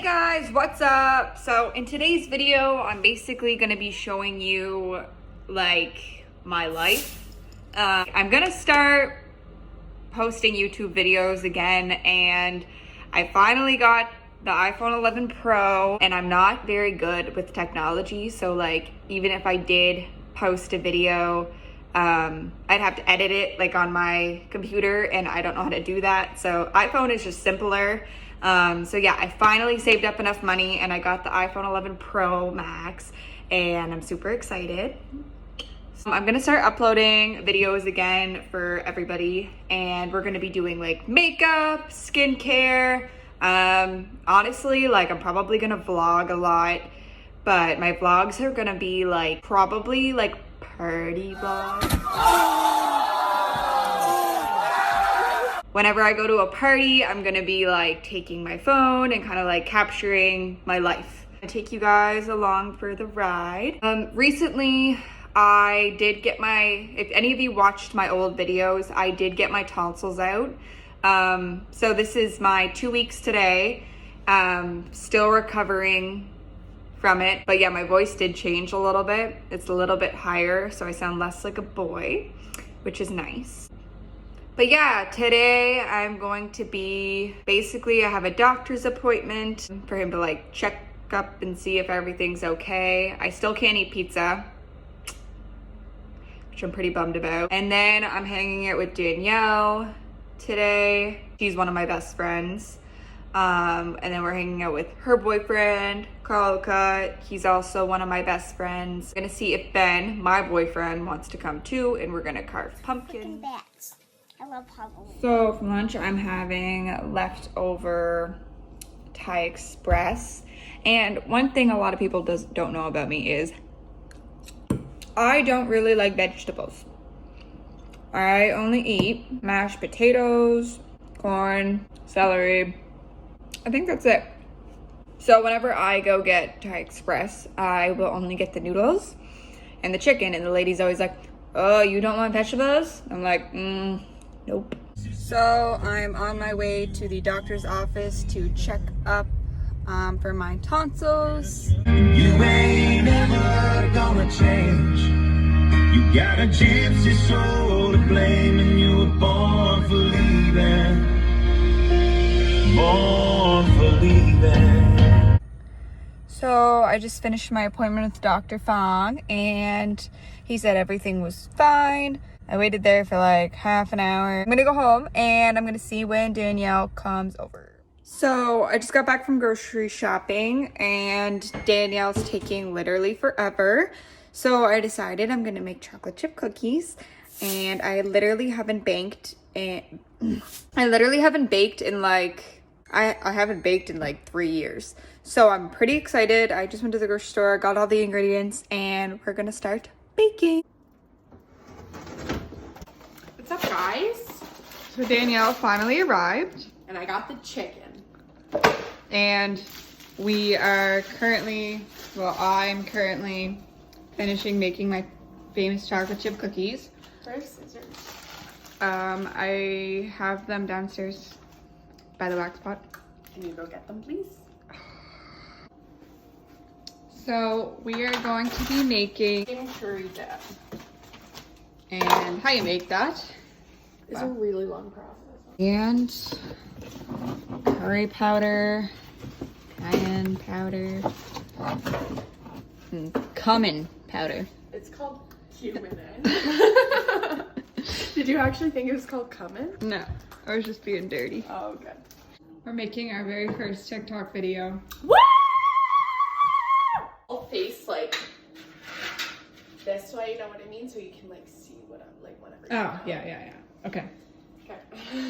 Hey guys, what's up? So in today's video, I'm basically gonna be showing you like my life. I'm gonna start posting YouTube videos again, and I finally got the iPhone 11 Pro, and I'm not very good with technology. So like, even if I did post a video, I'd have to edit it like on my computer, and I don't know how to do that. So iPhone is just simpler. So yeah, I finally saved up enough money and I got the iPhone 11 Pro Max, and I'm super excited. So I'm gonna start uploading videos again for everybody, and we're gonna be doing like makeup, skincare. Honestly, like I'm probably gonna vlog a lot, but my vlogs are gonna be like probably like party vlogs. Whenever I go to a party, I'm gonna be like taking my phone and kind of like capturing my life. I take you guys along for the ride. Recently, I did get if any of you watched my old videos, I did get my tonsils out. So this is my 2 weeks today. Still recovering from it, but yeah, my voice did change a little bit. It's a little bit higher, so I sound less like a boy, which is nice. But yeah, today I'm going to be, basically I have a doctor's appointment for him to like check up and see if everything's okay. I still can't eat pizza, which I'm pretty bummed about. And then I'm hanging out with Danielle today. She's one of my best friends. And then we're hanging out with her boyfriend, Carl Cut. He's also one of my best friends. I'm gonna see if Ben, my boyfriend, wants to come too, and we're gonna carve pumpkins. I love Halloween. So for lunch, I'm having leftover Thai Express. And one thing a lot of people don't know about me is I don't really like vegetables. I only eat mashed potatoes, corn, celery. I think that's it. So whenever I go get Thai Express, I will only get the noodles and the chicken. And the lady's always like, oh, you don't want vegetables? I'm like, nope. So I'm on my way to the doctor's office to check up for my tonsils. You ain't never gonna change. You got a gypsy soul to blame, and you were born for leaving. Born for leaving. So I just finished my appointment with Dr. Fong, and he said everything was fine. I waited there for like half an hour. I'm gonna go home and I'm gonna see when Danielle comes over. So I just got back from grocery shopping, and Danielle's taking literally forever. So I decided I'm gonna make chocolate chip cookies, and I literally haven't baked in like, I haven't baked in like 3 years. So I'm pretty excited. I just went to the grocery store, got all the ingredients, and we're gonna start baking. What's up, guys? So Danielle finally arrived, And I got the chicken. and we are currently, well, I'm currently finishing making my famous chocolate chip cookies. Where's scissors? I have them downstairs by the wax pot. Can you go get them, please? So we are going to be making, Curry dip. and how you make that, It's a really long process. and curry powder, cayenne powder, and cumin powder. It's called cumin. Did you actually think it was called cumin? No, I was just being dirty. Oh, good. We're making our very first TikTok video. Woo! I'll face like this way, you know what I mean? So you can like see what I'm like whenever. Oh, yeah. Okay, Okay.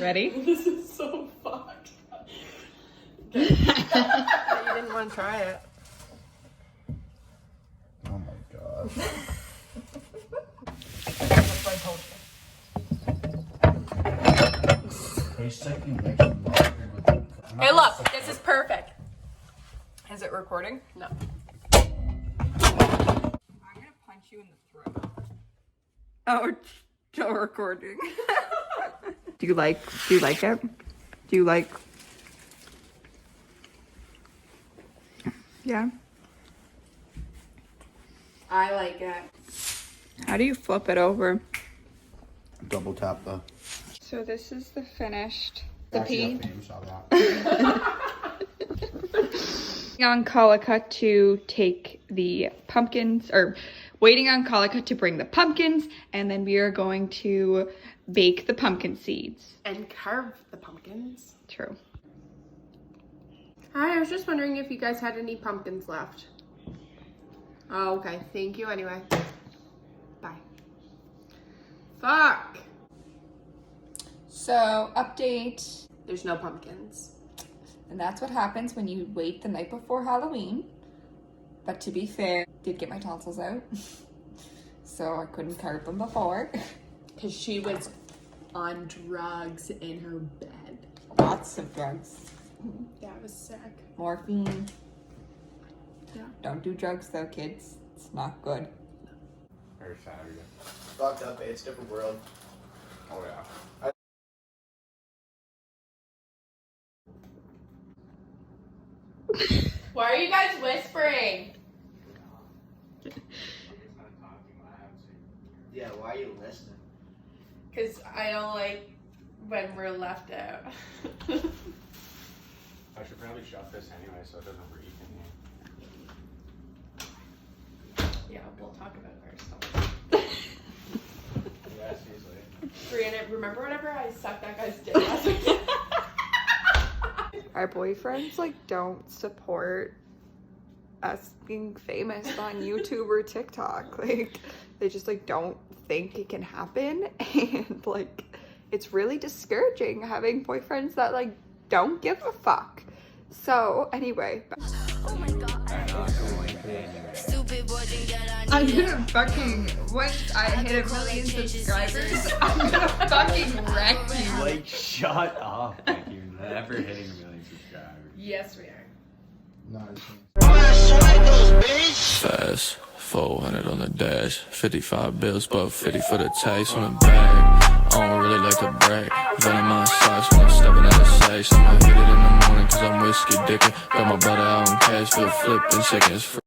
ready? This is so fucked. You didn't want to try it. Oh my god. Hey, look, this is perfect. Is it recording? No. I'm gonna punch you in the throat. Oh, it's still recording. Do you like it? Do you like Yeah. I like it. How do you flip it over? Double tap the. So this is the finished. The Actually, pea. got fame, saw that. On Kalika to take the pumpkins, or waiting on Kalika to bring the pumpkins, and then we are going to bake the pumpkin seeds. And carve the pumpkins. True. Hi, I was just wondering if you guys had any pumpkins left. Oh, okay. Thank you anyway. Bye. Fuck. So, update. There's no pumpkins. And that's what happens when you wait the night before Halloween. But to be fair, did get my tonsils out. So I couldn't carve them before. Because she was on drugs in her bed. Lots of drugs. Yeah, it was sick. Morphine. Yeah. Don't do drugs though, kids. It's not good. Or Saturday. Fucked up, it's a different world. Oh yeah. Why are you guys whispering? Yeah, why are you listening? Because I don't like when we're left out. I should probably shut this anyway so it doesn't reek in here. Yeah, we'll talk about our stuff. Yeah, seriously. Brianna, remember whenever I sucked that guy's dick last week? Our boyfriends like don't support us being famous on YouTube or TikTok. Like they just like don't think it can happen, and like it's really discouraging having boyfriends that like don't give a fuck. So anyway, I'm gonna fucking, once I hit 1 million subscribers, I'm gonna fucking wreck you. Like, shut up. Like, you're never hitting 1 million subscribers. Yes, we are. Fast, 400 on the dash, 55 bills, but 50 for the tax on the bag. I don't really like to brag. Venom my socks when I'm stepping out of safe. I'ma hit it in the morning cause I'm whiskey dickin'. Got my brother out on cash, flip in seconds.